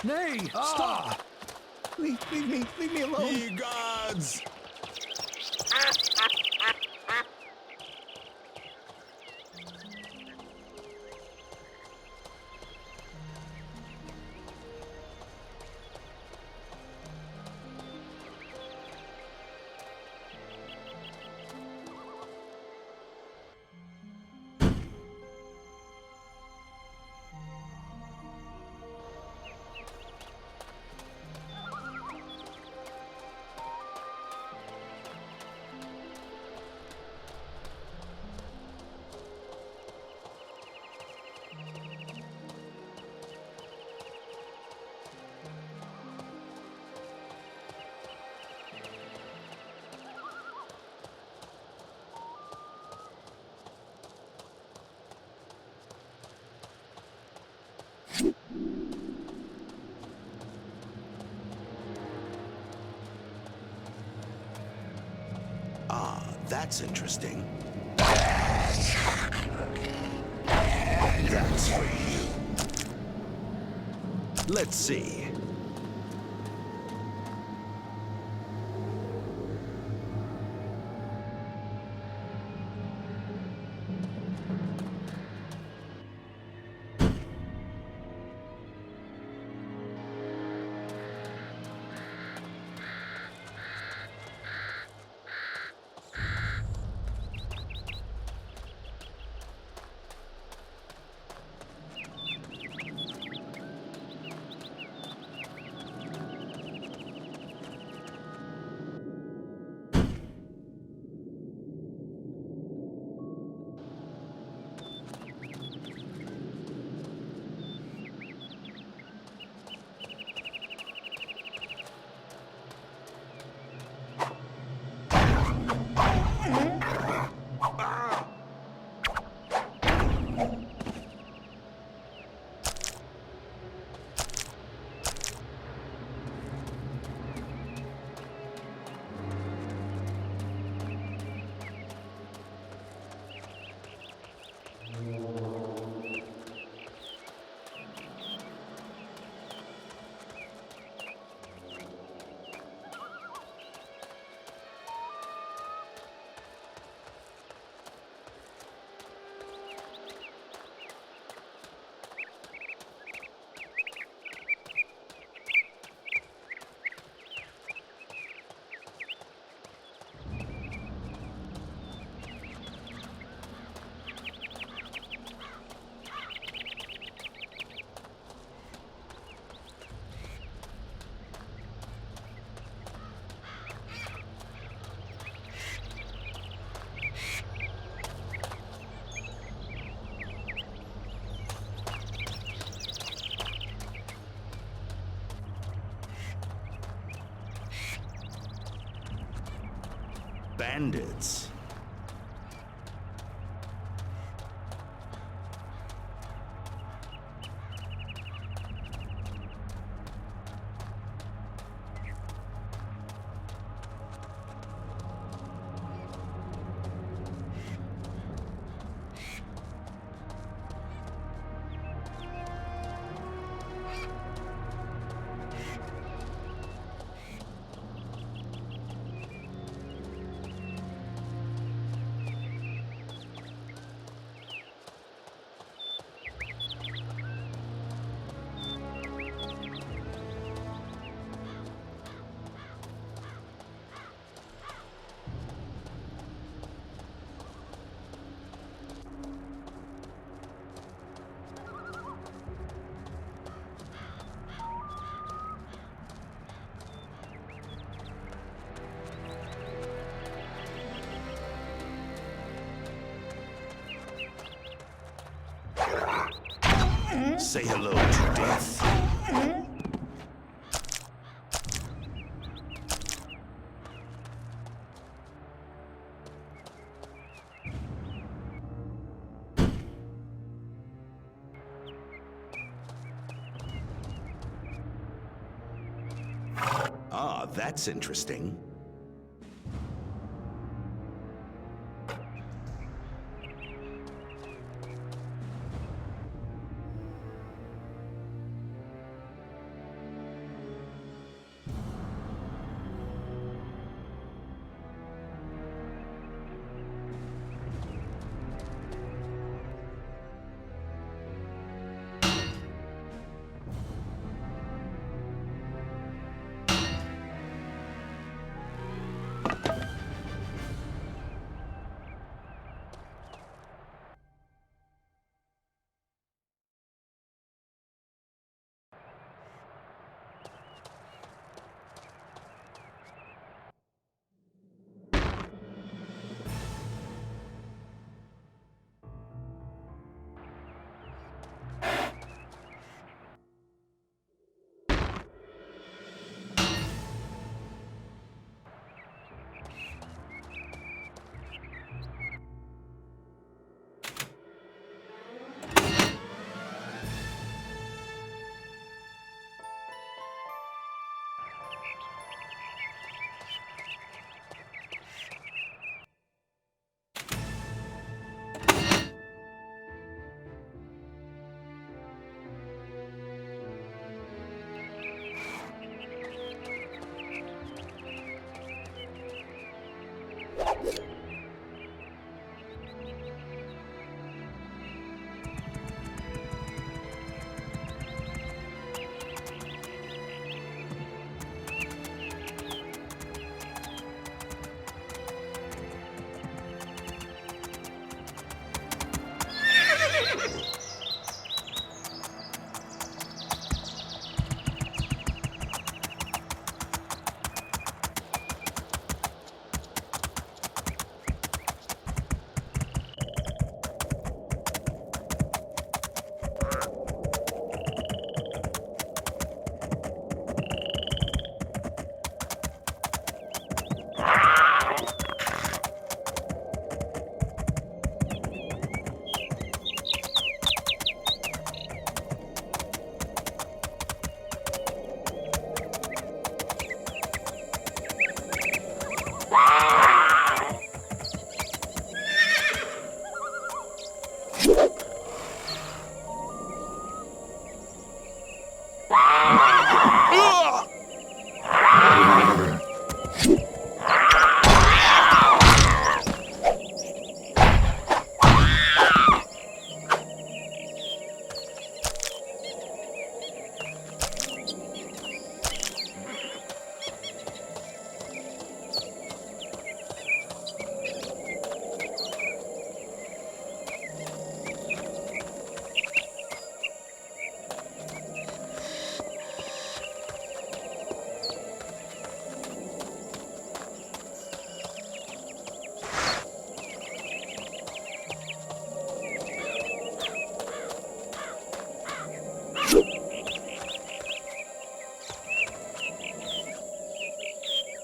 Nay! Stop! Leave me alone. Ye gods! That's interesting. That's for you. Let's see. Bandits. Say hello to death. Ah, that's interesting.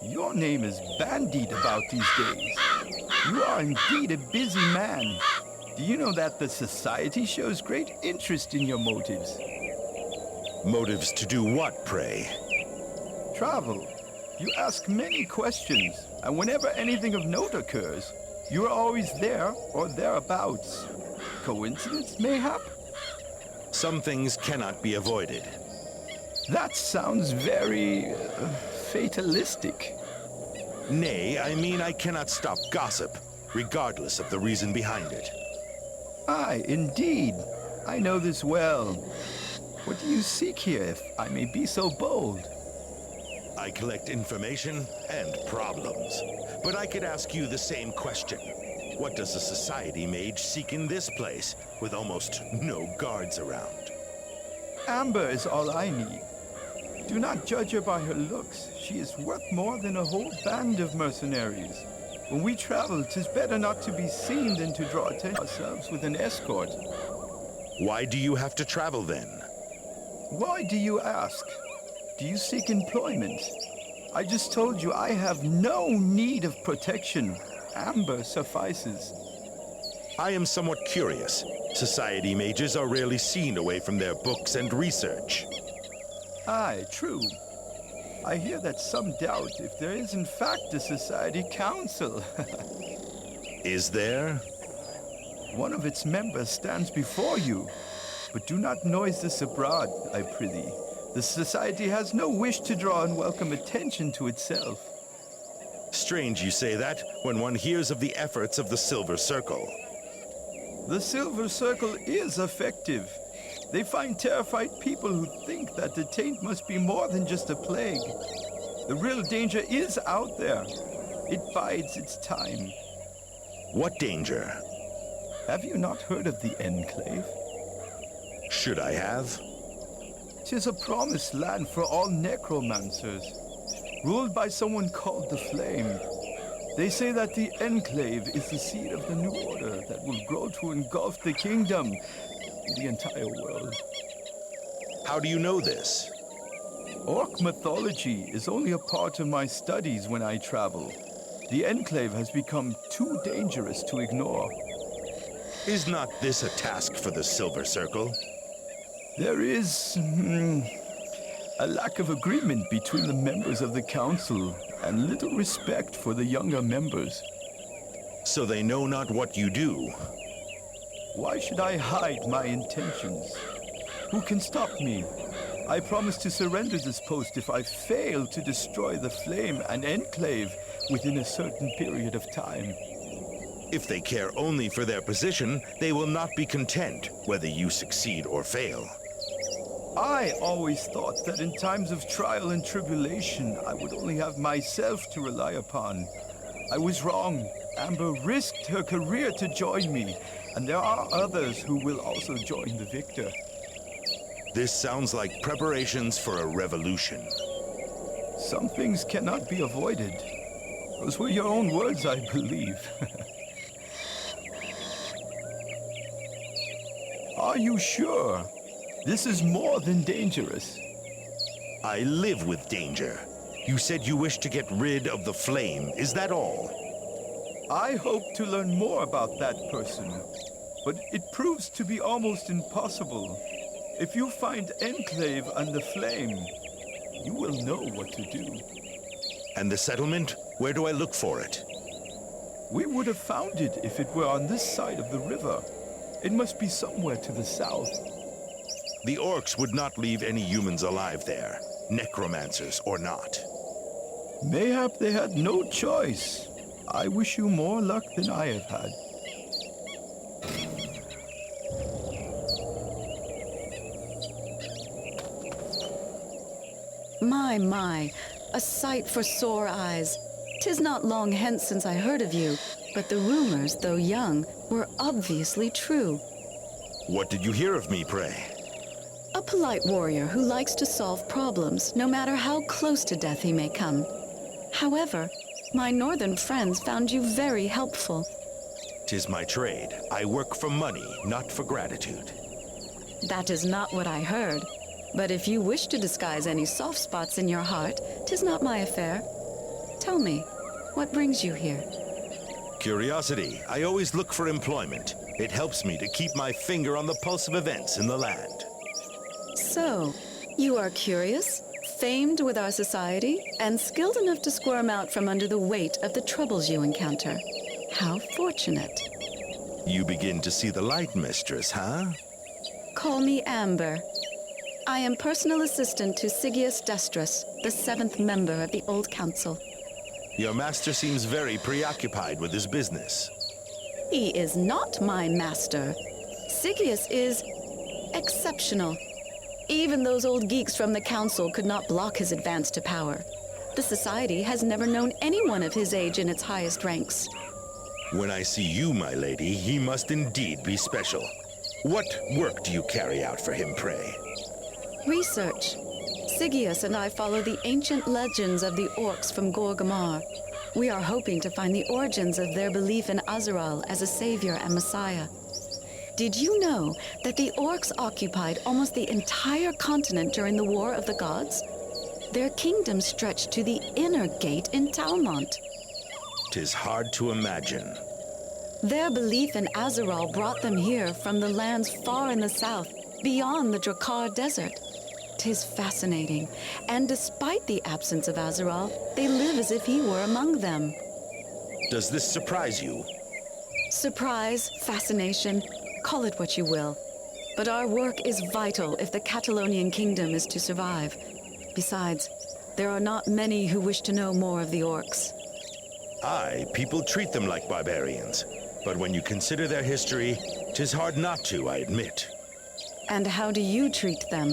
Your name is bandied about these days. You are indeed a busy man. Do you know that the society shows great interest in your motives? Motives to do what, pray? Travel. You ask many questions, and whenever anything of note occurs, you are always there or thereabouts. Coincidence, mayhap? Some things cannot be avoided. That sounds very fatalistic. Nay, I mean I cannot stop gossip, regardless of the reason behind it. Aye, indeed. I know this well. What do you seek here, if I may be so bold? I collect information and problems. But I could ask you the same question. What does a society mage seek in this place, with almost no guards around? Amber is all I need. Do not judge her by her looks. She is worth more than a whole band of mercenaries. When we travel, 'tis better not to be seen than to draw attention to ourselves with an escort. Why do you have to travel then? Why do you ask? Do you seek employment? I just told you I have no need of protection. Amber suffices. I am somewhat curious. Society mages are rarely seen away from their books and research. Aye, true. I hear that some doubt if there is in fact a society council. Is there? One of its members stands before you. But do not noise this abroad, I prithee. The society has no wish to draw unwelcome attention to itself. Strange you say that when one hears of the efforts of the Silver Circle. The Silver Circle is effective. They find terrified people who think that the taint must be more than just a plague. The real danger is out there. It bides its time. What danger? Have you not heard of the Enclave? Should I have? 'Tis a promised land for all necromancers, ruled by someone called the Flame. They say that the Enclave is the seed of the new order that will grow to engulf the kingdom, the entire world. How do you know this? Orc mythology is only a part of my studies when I travel. The Enclave has become too dangerous to ignore. Is not this a task for the Silver Circle? There is a lack of agreement between the members of the council and little respect for the younger members. So they know not what you do. Why should I hide my intentions? Who can stop me? I promise to surrender this post if I fail to destroy the Flame and Enclave within a certain period of time. If they care only for their position, they will not be content whether you succeed or fail. I always thought that in times of trial and tribulation, I would only have myself to rely upon. I was wrong. Amber risked her career to join me, and there are others who will also join the victor. This sounds like preparations for a revolution. Some things cannot be avoided. Those were your own words, I believe. Are you sure? This is more than dangerous. I live with danger. You said you wish to get rid of the Flame. Is that all? I hope to learn more about that person, but it proves to be almost impossible. If you find Enclave and the Flame, you will know what to do. And the settlement? Where do I look for it? We would have found it if it were on this side of the river. It must be somewhere to the south. The orcs would not leave any humans alive there, necromancers or not. Mayhap they had no choice. I wish you more luck than I have had. My, a sight for sore eyes. 'Tis not long hence since I heard of you, but the rumors, though young, were obviously true. What did you hear of me, pray? A polite warrior who likes to solve problems, no matter how close to death he may come. However, my northern friends found you very helpful. 'Tis my trade. I work for money, not for gratitude. That is not what I heard. But if you wish to disguise any soft spots in your heart, 'tis not my affair. Tell me, what brings you here? Curiosity. I always look for employment. It helps me to keep my finger on the pulse of events in the land. So, you are curious, famed with our society, and skilled enough to squirm out from under the weight of the troubles you encounter. How fortunate. You begin to see the light, mistress, huh? Call me Amber. I am personal assistant to Sigius Destrus, the 7th member of the Old Council. Your master seems very preoccupied with his business. He is not my master. Sigius is exceptional. Even those old geeks from the council could not block his advance to power. The society has never known anyone of his age in its highest ranks. When I see you, my lady, he must indeed be special. What work do you carry out for him, pray? Research. Sigius and I follow the ancient legends of the orcs from Gorgamar. We are hoping to find the origins of their belief in Azaral as a savior and messiah. Did you know that the orcs occupied almost the entire continent during the War of the Gods? Their kingdom stretched to the inner gate in Talmont. 'Tis hard to imagine. Their belief in Azaral brought them here from the lands far in the south, beyond the Drakkar Desert. 'Tis fascinating, and despite the absence of Azaral, they live as if he were among them. Does this surprise you? Surprise, fascination, call it what you will. But our work is vital if the Catalonian kingdom is to survive. Besides, there are not many who wish to know more of the orcs. Aye, people treat them like barbarians. But when you consider their history, 'tis hard not to, I admit. And how do you treat them?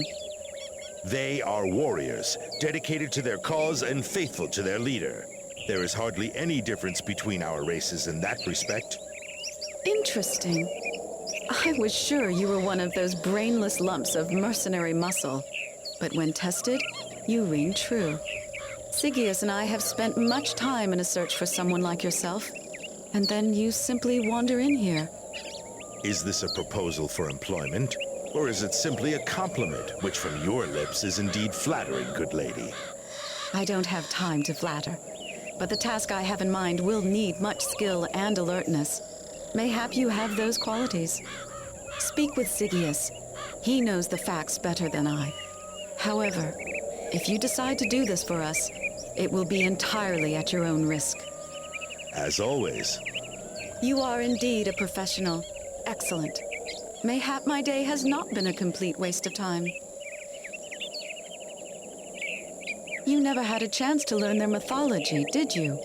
They are warriors, dedicated to their cause and faithful to their leader. There is hardly any difference between our races in that respect. Interesting. I was sure you were one of those brainless lumps of mercenary muscle. But when tested, you ring true. Sigius and I have spent much time in a search for someone like yourself. And then you simply wander in here. Is this a proposal for employment? Or is it simply a compliment, which from your lips is indeed flattering, good lady? I don't have time to flatter. But the task I have in mind will need much skill and alertness. Mayhap you have those qualities. Speak with Sigius. He knows the facts better than I. However, if you decide to do this for us, it will be entirely at your own risk. As always. You are indeed a professional. Excellent. Mayhap my day has not been a complete waste of time. You never had a chance to learn their mythology, did you?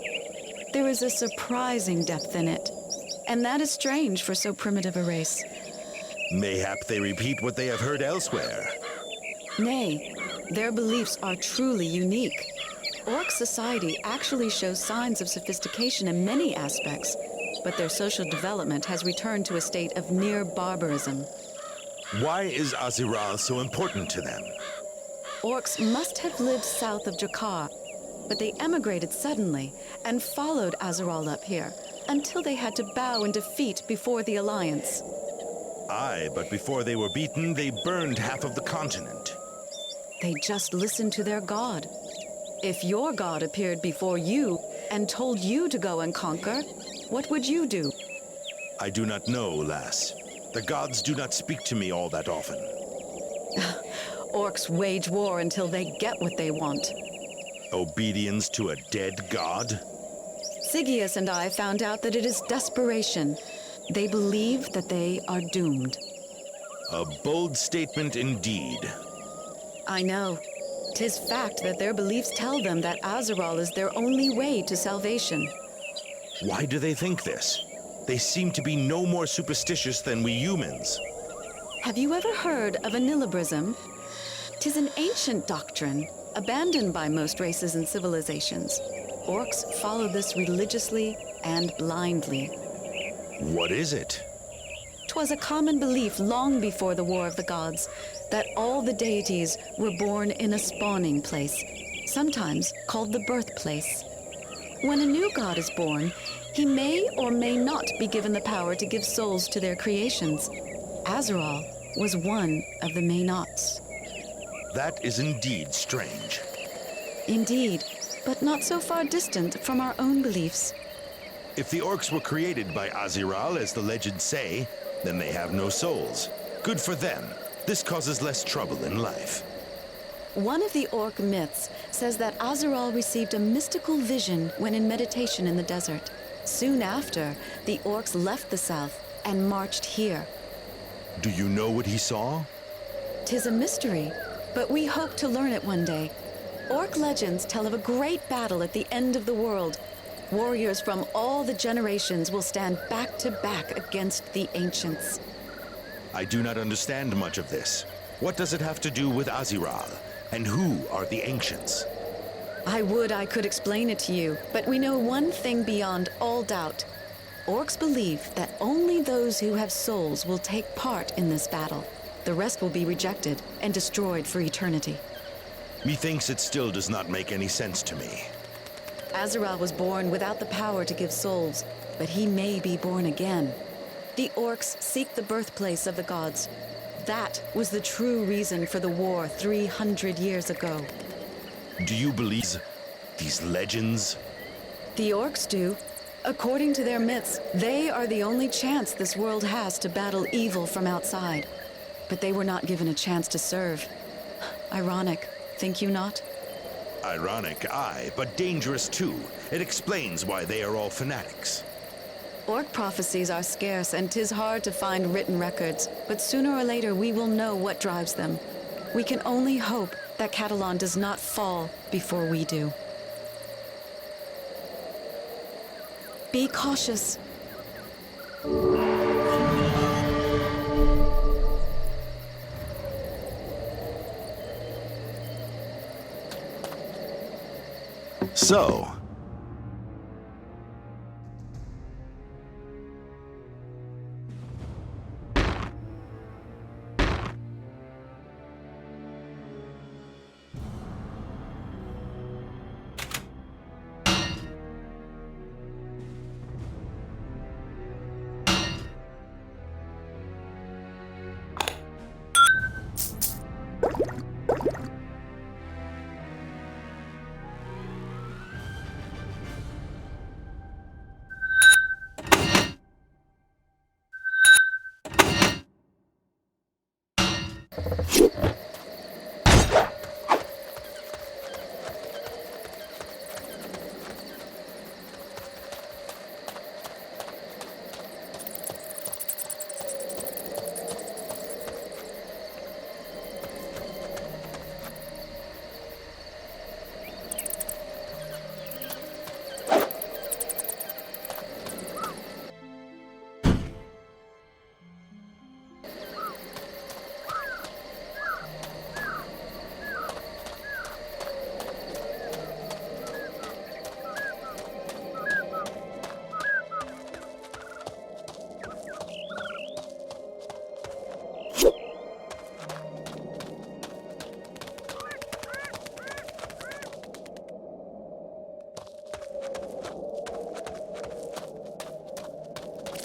There is a surprising depth in it, and that is strange for so primitive a race. Mayhap they repeat what they have heard elsewhere. Nay, their beliefs are truly unique. Orc society actually shows signs of sophistication in many aspects, but their social development has returned to a state of near barbarism. Why is Aziral so important to them? Orcs must have lived south of Jakar, but they emigrated suddenly and followed Aziral up here until they had to bow in defeat before the Alliance. Aye, but before they were beaten, they burned half of the continent. They just listened to their god. If your god appeared before you and told you to go and conquer, what would you do? I do not know, lass. The gods do not speak to me all that often. Orcs wage war until they get what they want. Obedience to a dead god? Sigius and I found out that it is desperation. They believe that they are doomed. A bold statement indeed. I know. 'Tis fact that their beliefs tell them that Aziral is their only way to salvation. Why do they think this? They seem to be no more superstitious than we humans. Have you ever heard of anilibrism? 'Tis an ancient doctrine, abandoned by most races and civilizations. Orcs follow this religiously and blindly. What is it? 'Twas a common belief long before the War of the Gods that all the deities were born in a spawning place, sometimes called the birthplace. When a new god is born, he may or may not be given the power to give souls to their creations. Aziral was one of the may-nots. That is indeed strange. Indeed, but not so far distant from our own beliefs. If the orcs were created by Aziral, as the legends say, then they have no souls. Good for them. This causes less trouble in life. One of the orc myths says that Aziral received a mystical vision when in meditation in the desert. Soon after, the orcs left the south and marched here. Do you know what he saw? 'Tis a mystery, but we hope to learn it one day. Orc legends tell of a great battle at the end of the world. Warriors from all the generations will stand back to back against the ancients. I do not understand much of this. What does it have to do with Aziral? And who are the ancients? I would I could explain it to you, but we know one thing beyond all doubt. Orcs believe that only those who have souls will take part in this battle. The rest will be rejected and destroyed for eternity. Methinks it still does not make any sense to me. Aziral was born without the power to give souls, but he may be born again. The orcs seek the birthplace of the gods. That was the true reason for the war 300 years ago. Do you believe these legends? The orcs do. According to their myths, they are the only chance this world has to battle evil from outside. But they were not given a chance to serve. Ironic, think you not? Ironic, aye, but dangerous too. It explains why they are all fanatics. Orc prophecies are scarce, and 'tis hard to find written records, but sooner or later we will know what drives them. We can only hope that Catalan does not fall before we do. Be cautious. So,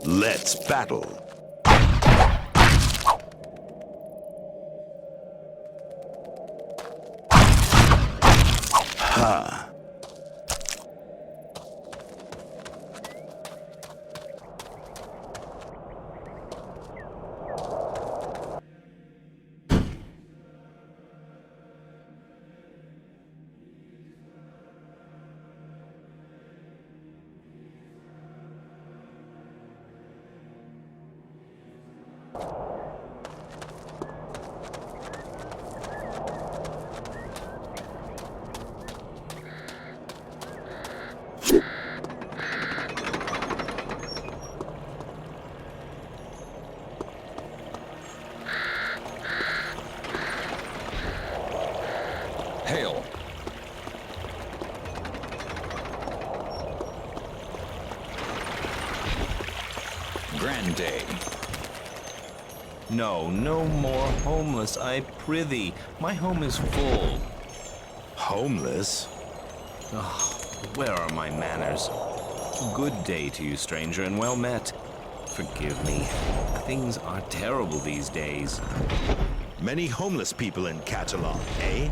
Let's battle. Ha. Hail. Grand day. No, no more homeless, I prithee. My home is full. Homeless? Oh, where are my manners? Good day to you, stranger, and well met. Forgive me. Things are terrible these days. Many homeless people in Catalan, eh?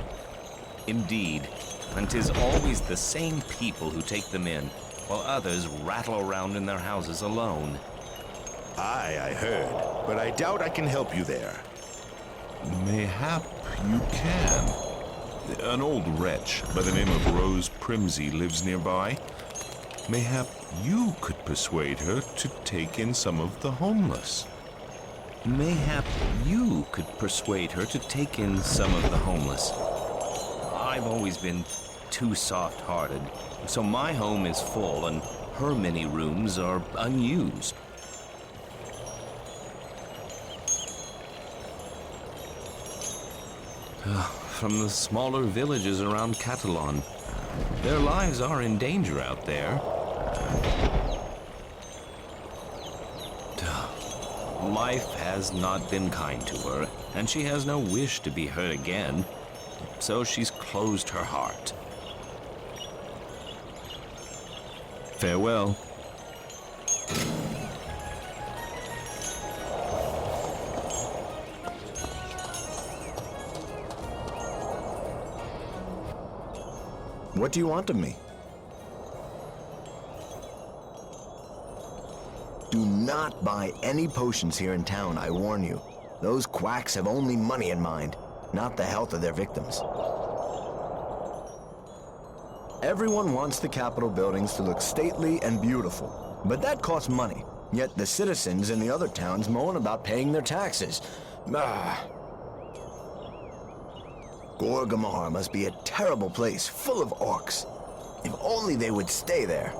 Indeed, and 'tis always the same people who take them in, while others rattle around in their houses alone. Aye, I heard, but I doubt I can help you there. Mayhap you can. An old wretch by the name of Rose Primsey lives nearby. Mayhap you could persuade her to take in some of the homeless. Mayhap you could persuade her to take in some of the homeless. I've always been too soft-hearted, so my home is full and her many rooms are unused. From the smaller villages around Catalan. Their lives are in danger out there. Life has not been kind to her, and she has no wish to be hurt again, so she's closed her heart. Farewell. What do you want of me? Do not buy any potions here in town, I warn you. Those quacks have only money in mind, not the health of their victims. Everyone wants the Capitol buildings to look stately and beautiful, but that costs money. Yet the citizens in the other towns moan about paying their taxes. Gorgamar must be a terrible place, full of orcs. If only they would stay there.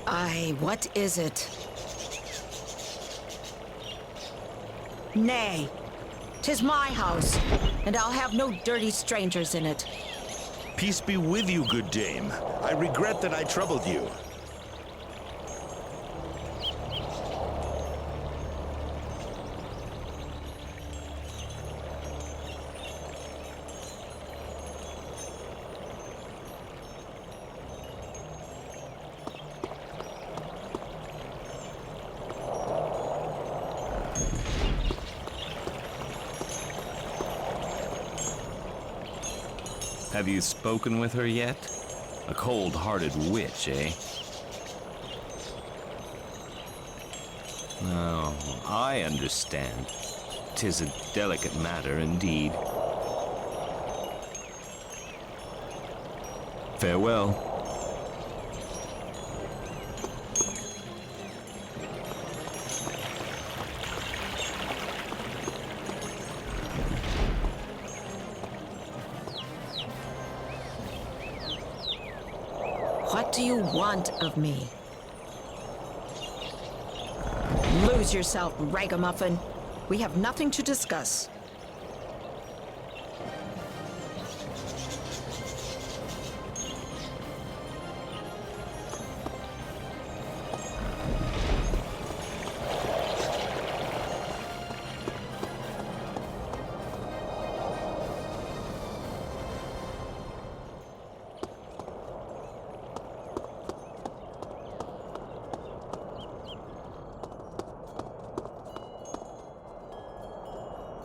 Aye, what is it? Nay, 'tis my house, and I'll have no dirty strangers in it. Peace be with you, good dame. I regret that I troubled you. Have you spoken with her yet? A cold-hearted witch, eh? Oh, I understand. 'Tis a delicate matter indeed. Farewell. What do you want of me? Lose yourself, ragamuffin. We have nothing to discuss.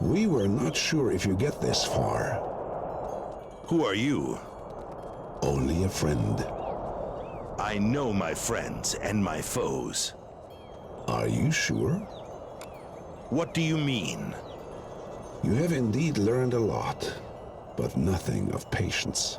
We were not sure if you get this far. Who are you? Only a friend. I know my friends and my foes. Are you sure? What do you mean? You have indeed learned a lot, but nothing of patience.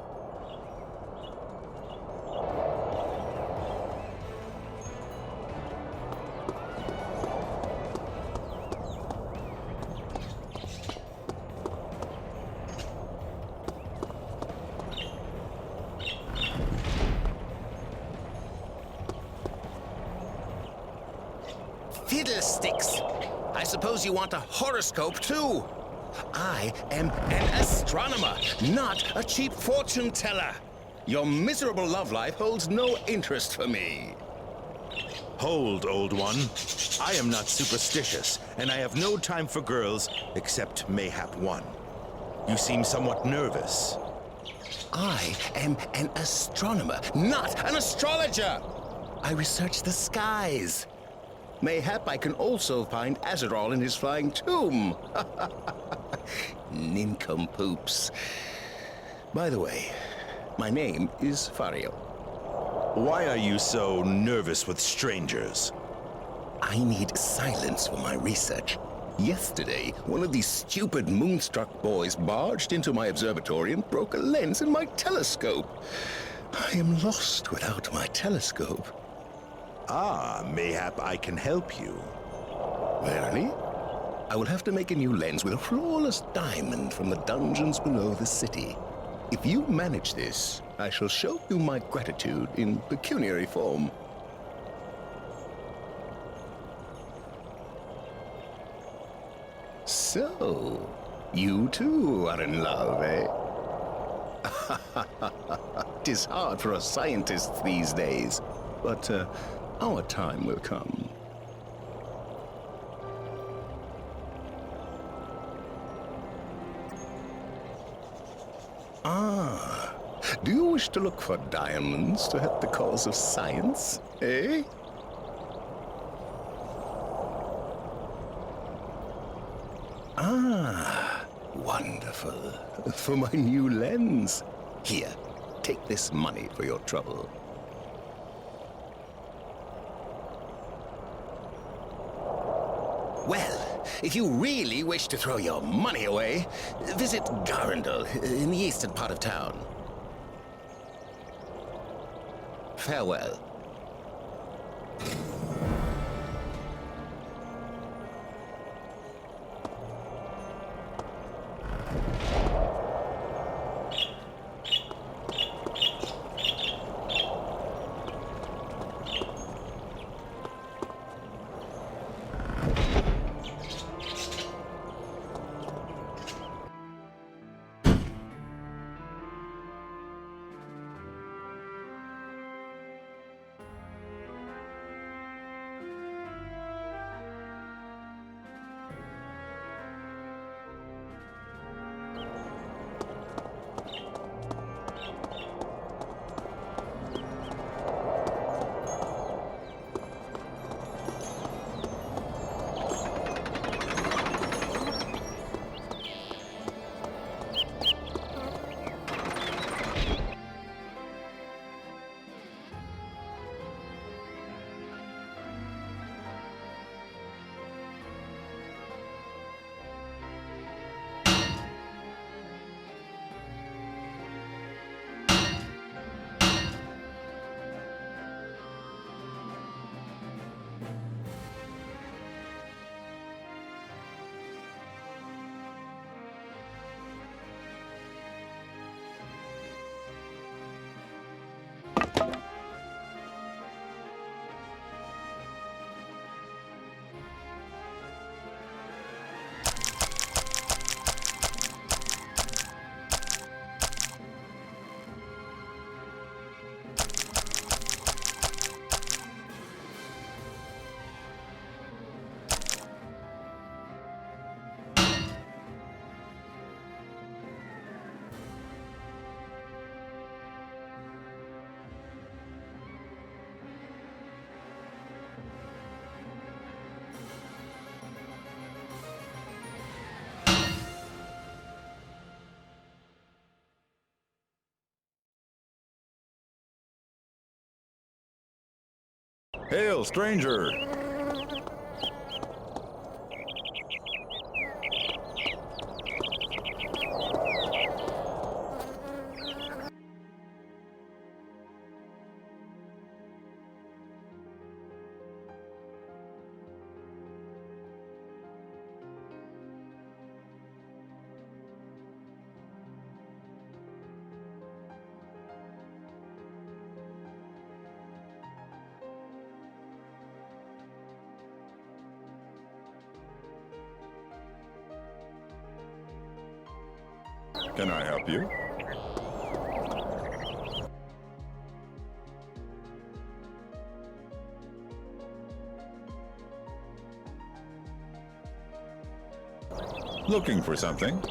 Fiddlesticks! I suppose you want a horoscope, too? I am an astronomer, not a cheap fortune teller. Your miserable love life holds no interest for me. Hold, old one. I am not superstitious, and I have no time for girls except mayhap one. You seem somewhat nervous. I am an astronomer, not an astrologer. I research the skies. Mayhap I can also find Azarol in his flying tomb. Nincompoops. By the way, my name is Fario. Why are you so nervous with strangers? I need silence for my research. Yesterday, one of these stupid moonstruck boys barged into my observatory and broke a lens in my telescope. I am lost without my telescope. Ah, mayhap I can help you. Verily? I will have to make a new lens with a flawless diamond from the dungeons below the city. If you manage this, I shall show you my gratitude in pecuniary form. So, you too are in love, eh? 'Tis hard for us scientists these days, but our time will come. Ah, do you wish to look for diamonds to help the cause of science, eh? Ah, wonderful. For my new lens. Here, take this money for your trouble. Well, if you really wish to throw your money away, visit Garendel in the eastern part of town. Farewell. Hail, stranger! Can I help you? Looking for something?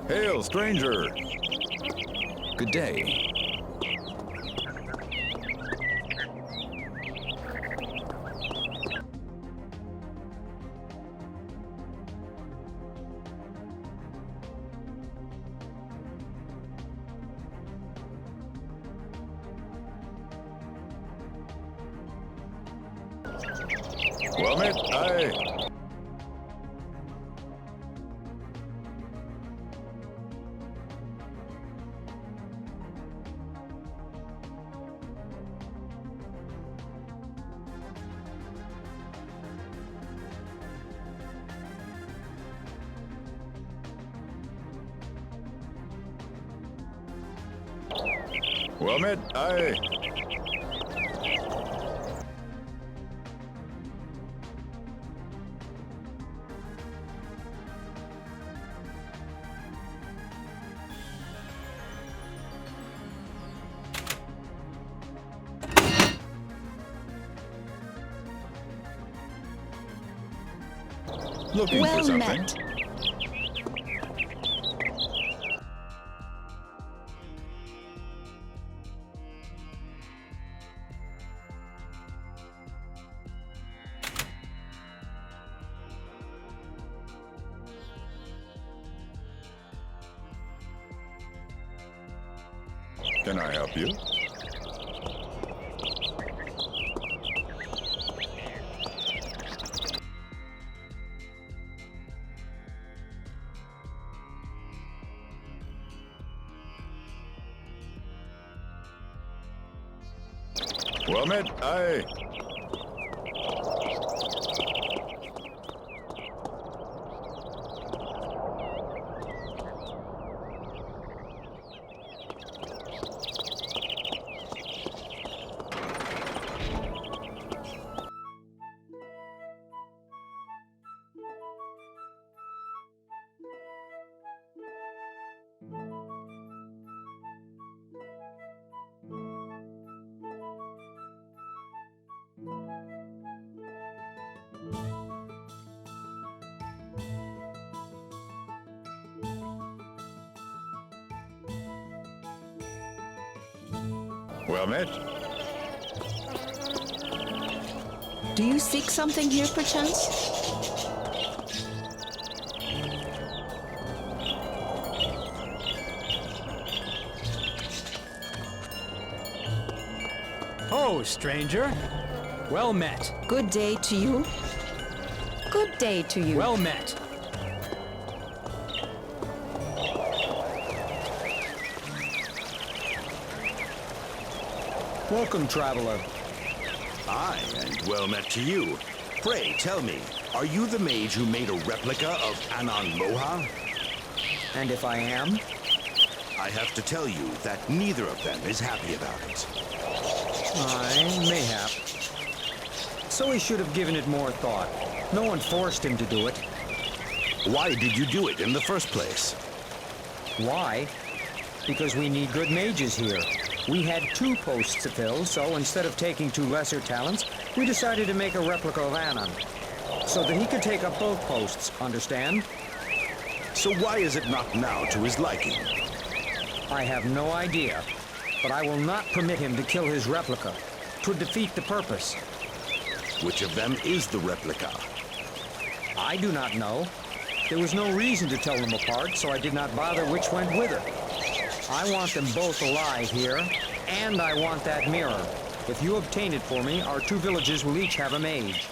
Hail, stranger! Good day. Well met, aye. Well met, aye. Looking for something? Can I help you? Well met, aye. Well met. Do you seek something here, perchance? Oh, stranger. Well met. Good day to you. Good day to you. Well met. Welcome, traveler. Aye, and well met to you. Pray, tell me, are you the mage who made a replica of Anan Moha? And if I am? I have to tell you that neither of them is happy about it. Mayhap. So he should have given it more thought. No one forced him to do it. Why did you do it in the first place? Why? Because we need good mages here. We had 2 posts to fill, so instead of taking 2 lesser talents, we decided to make a replica of Anon, so that he could take up both posts, understand? So why is it not now to his liking? I have no idea, but I will not permit him to kill his replica. 'Twould defeat the purpose. Which of them is the replica? I do not know. There was no reason to tell them apart, so I did not bother which went whither. I want them both alive here, and I want that mirror. If you obtain it for me, our 2 villages will each have a mage.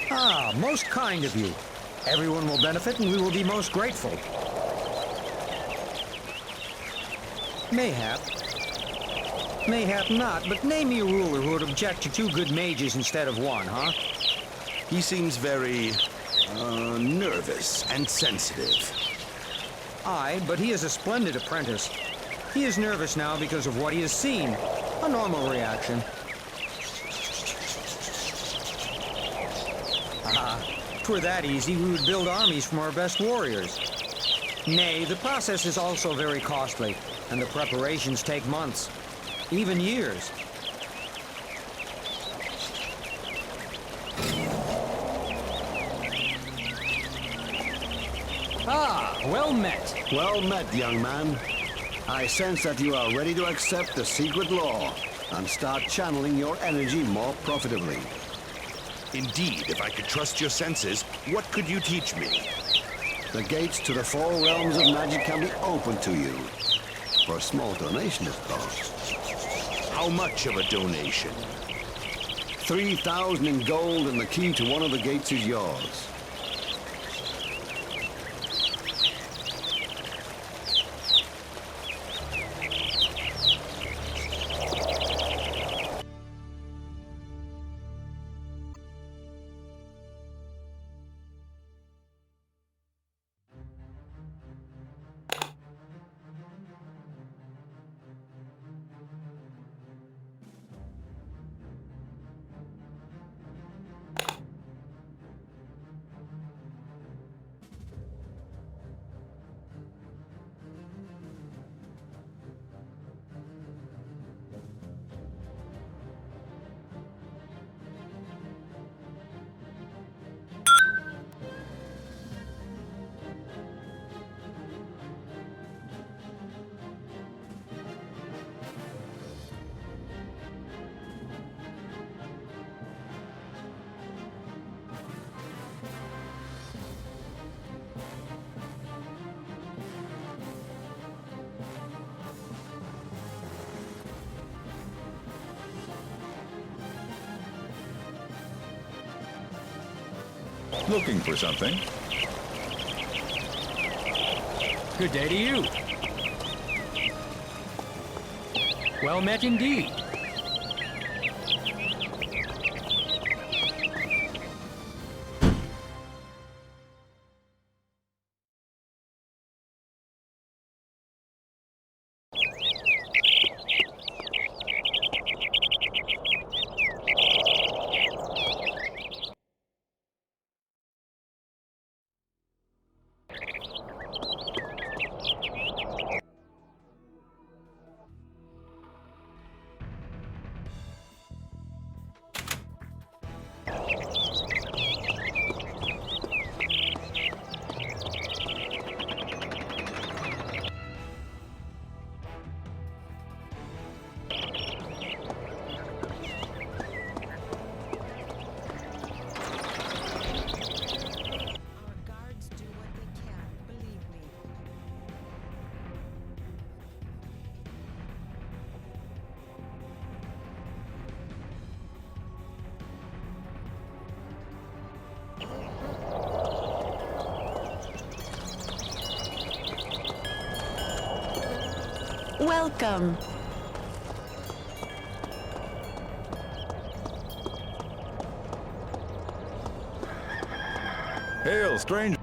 Ah, most kind of you. Everyone will benefit, and we will be most grateful. Mayhap. Mayhap not, but name me a ruler who would object to 2 good mages instead of 1, huh? He seems very, nervous and sensitive. Aye, but he is a splendid apprentice. He is nervous now because of what he has seen. A normal reaction. Ah, twere that easy, we would build armies from our best warriors. Nay, the process is also very costly, and the preparations take months, even years. Ah, well met. Well met, young man. I sense that you are ready to accept the secret law and start channeling your energy more profitably. Indeed, if I could trust your senses, what could you teach me? The gates to the 4 realms of magic can be opened to you. For a small donation, of course. How much of a donation? 3,000 in gold, and the key to one of the gates is yours. Looking for something? Good day to you. Well met indeed. Welcome. Hail, stranger!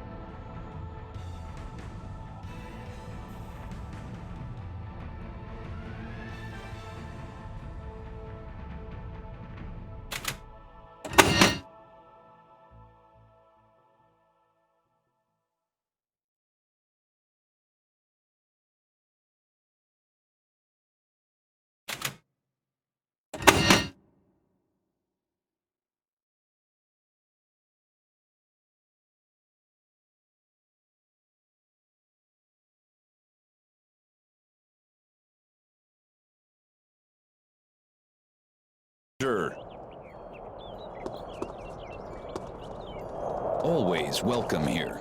Always welcome here.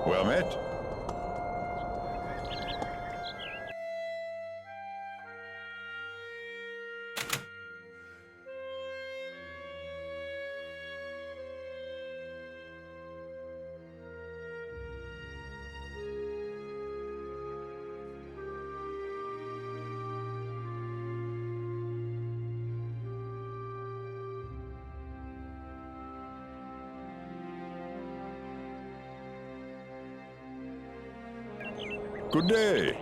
Well met. Good day.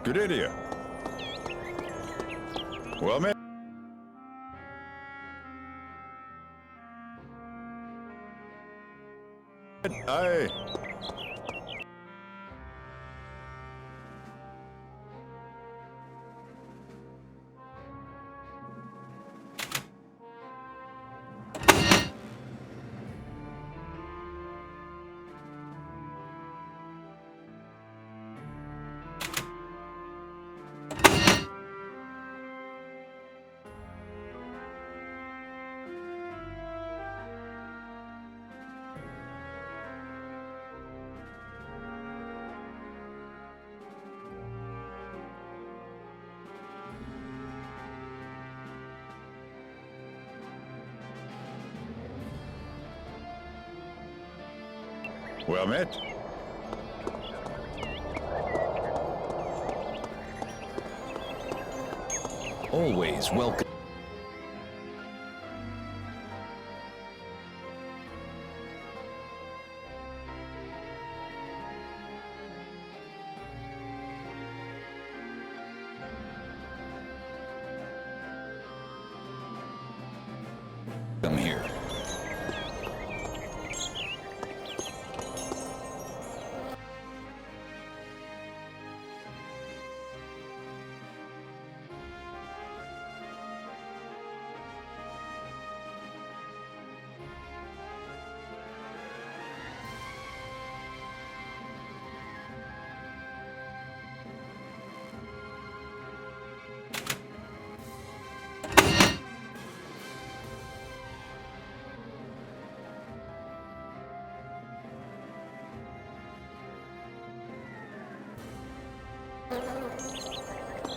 Good idea. Well met. Aye. Well met. Always welcome. Come here.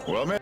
Well met.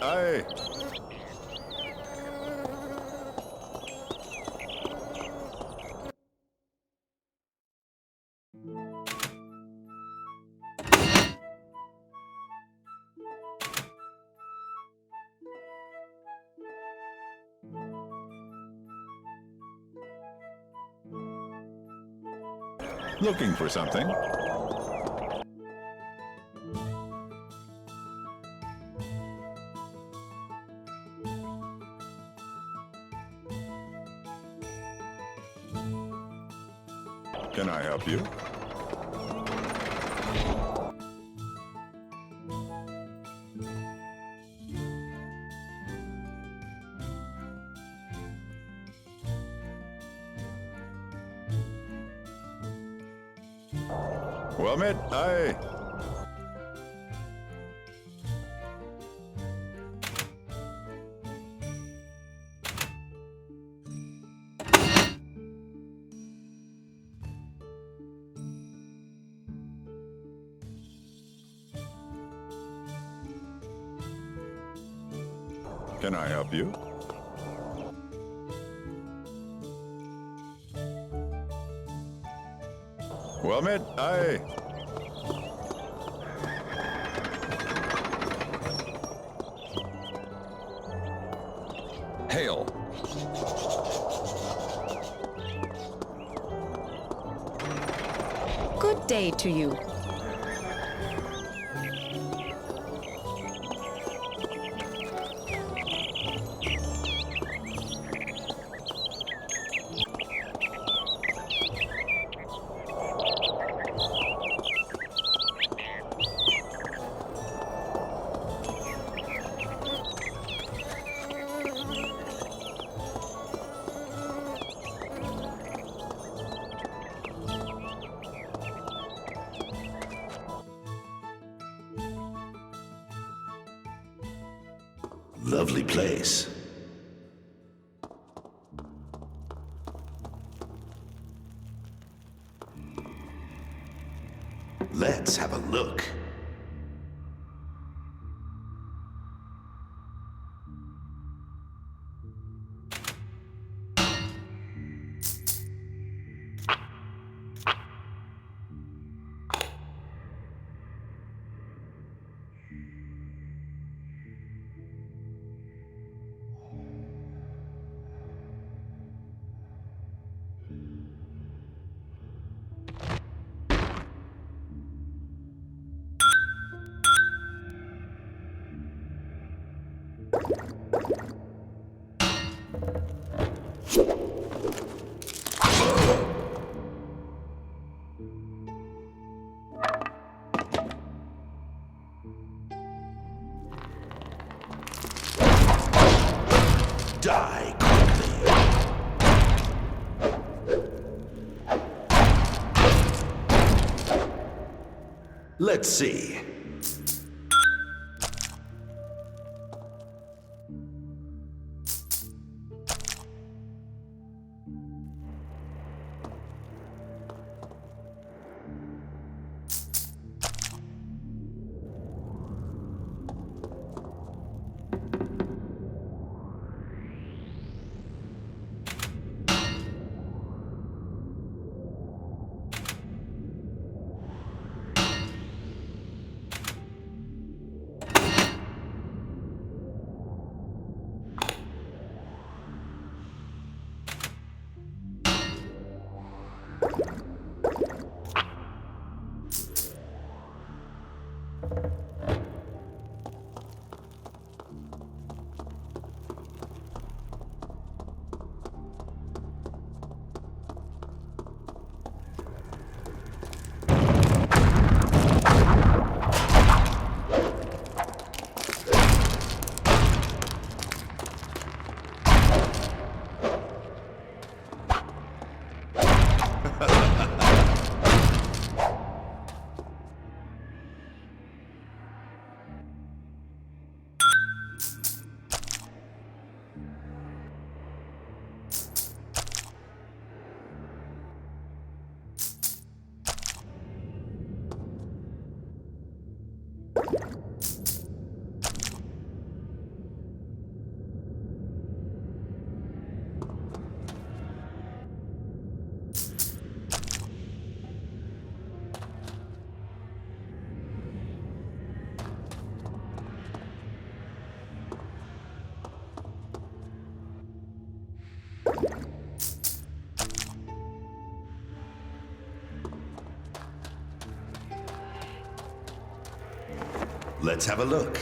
aye. Looking for something? Can I help you? Well met, aye. Can I help you? Well met, aye. Hail. Good day to you. Lovely place. Let's have a look. Die quickly. Let's see. Let's have a look.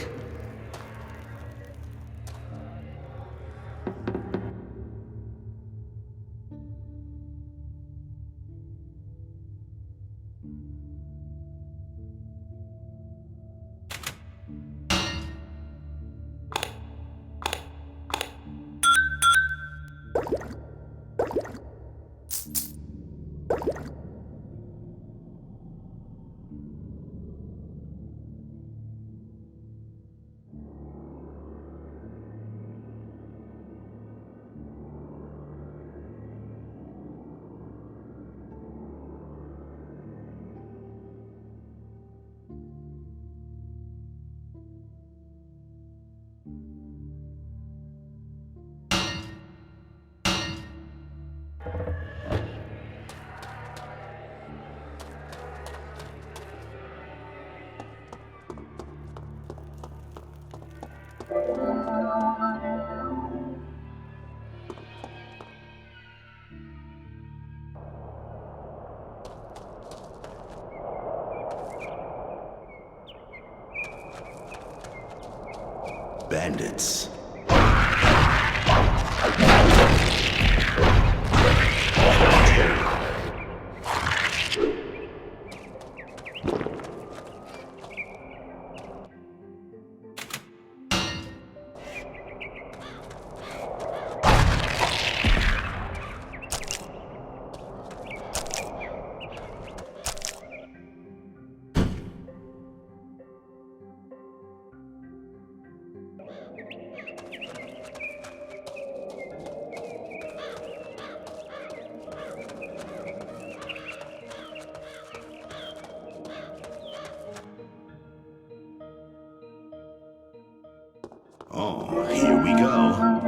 Bandits. Oh, here we go.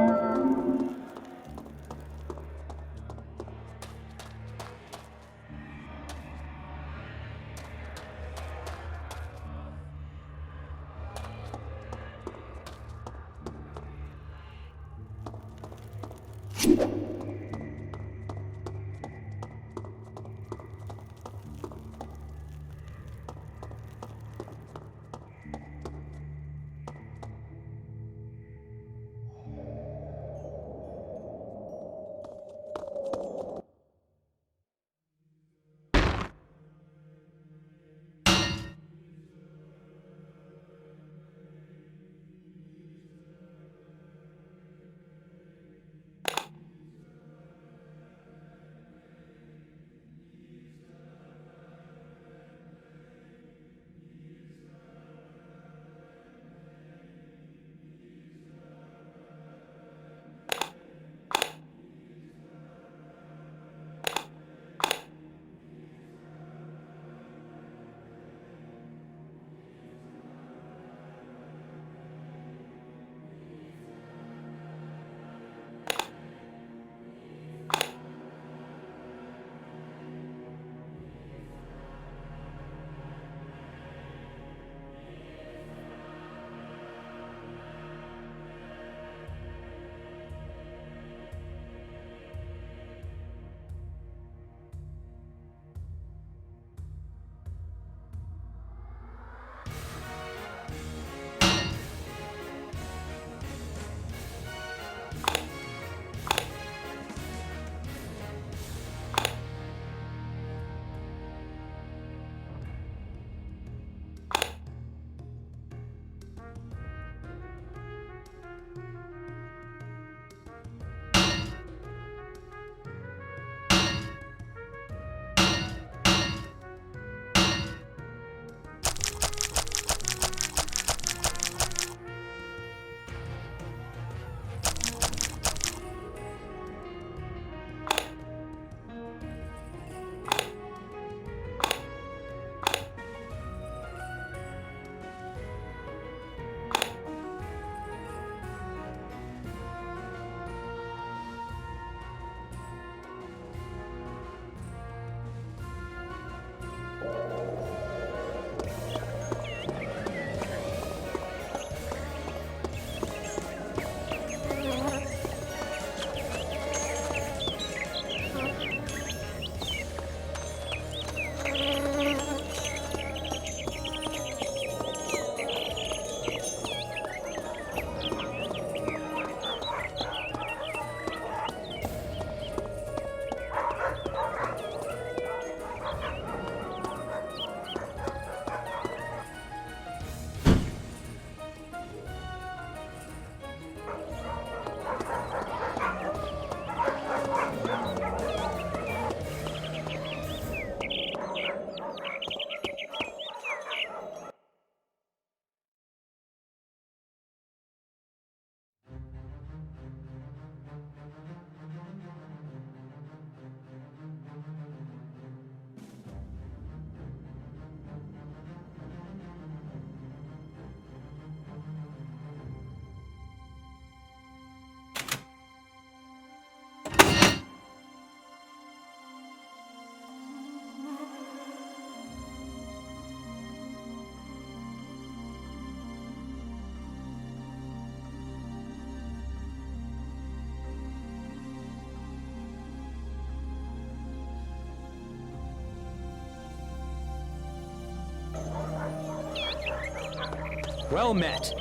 Well met.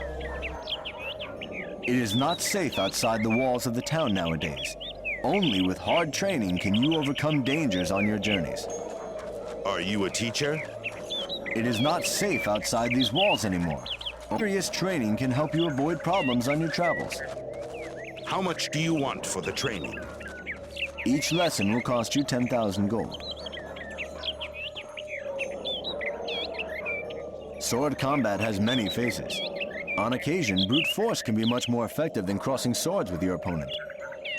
It is not safe outside the walls of the town nowadays. Only with hard training can you overcome dangers on your journeys. Are you a teacher? It is not safe outside these walls anymore. Serious training can help you avoid problems on your travels. How much do you want for the training? Each lesson will cost you 10,000 gold. Sword combat has many faces. On occasion, brute force can be much more effective than crossing swords with your opponent.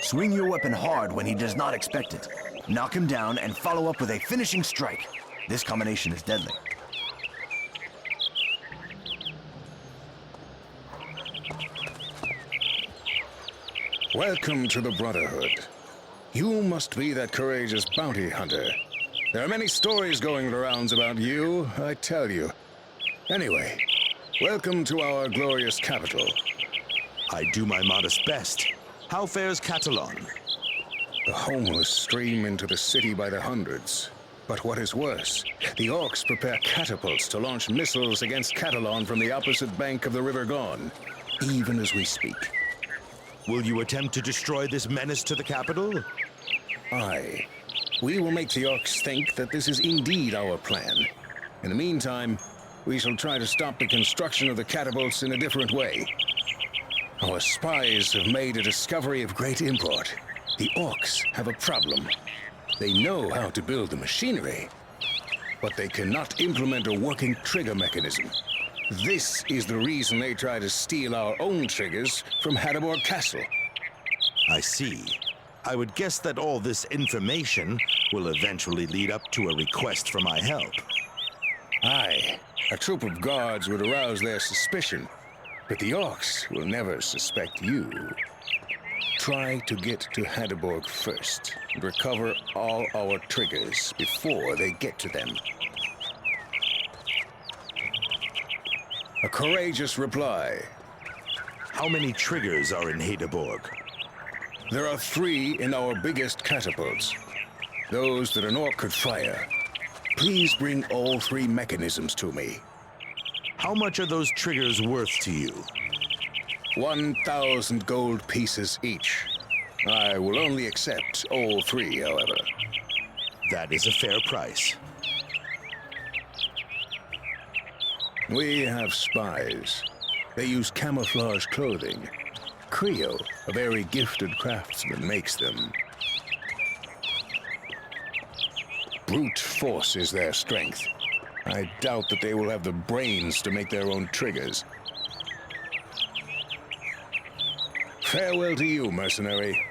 Swing your weapon hard when he does not expect it. Knock him down and follow up with a finishing strike. This combination is deadly. Welcome to the Brotherhood. You must be that courageous bounty hunter. There are many stories going the rounds about you, I tell you. Anyway, welcome to our glorious capital. I do my modest best. How fares Catalan? The homeless stream into the city by the hundreds. But what is worse, the orcs prepare catapults to launch missiles against Catalan from the opposite bank of the River Gone, even as we speak. Will you attempt to destroy this menace to the capital? Aye. We will make the orcs think that this is indeed our plan. In the meantime, we shall try to stop the construction of the catapults in a different way. Our spies have made a discovery of great import. The orcs have a problem. They know how to build the machinery, but they cannot implement a working trigger mechanism. This is the reason they try to steal our own triggers from Hadabor Castle. I see. I would guess that all this information will eventually lead up to a request for my help. Aye, a troop of guards would arouse their suspicion, but the orcs will never suspect you. Try to get to Hadabor first and recover all our triggers before they get to them. A courageous reply. How many triggers are in Hadabor? There are 3 in our biggest catapults. Those that an orc could fire. Please bring all 3 mechanisms to me. How much are those triggers worth to you? 1,000 gold pieces each. I will only accept all 3, however. That is a fair price. We have spies. They use camouflage clothing. Creo, a very gifted craftsman, makes them. Brute force is their strength. I doubt that they will have the brains to make their own triggers. Farewell to you, mercenary.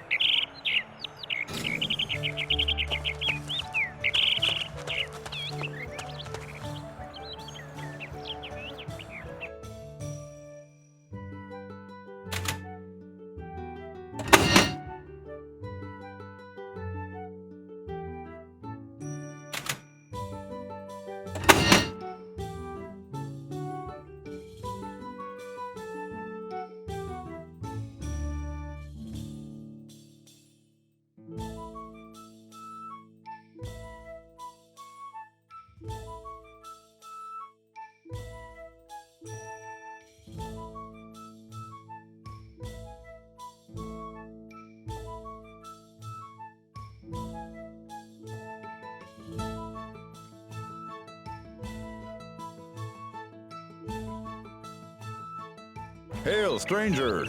Hail, stranger!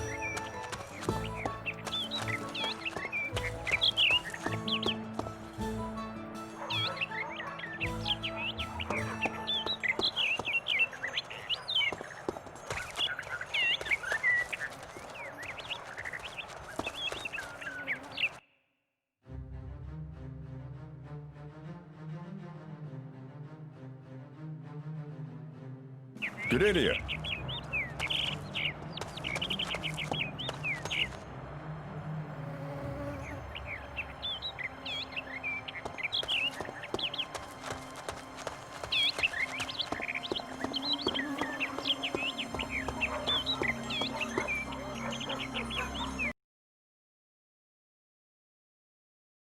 Good idea.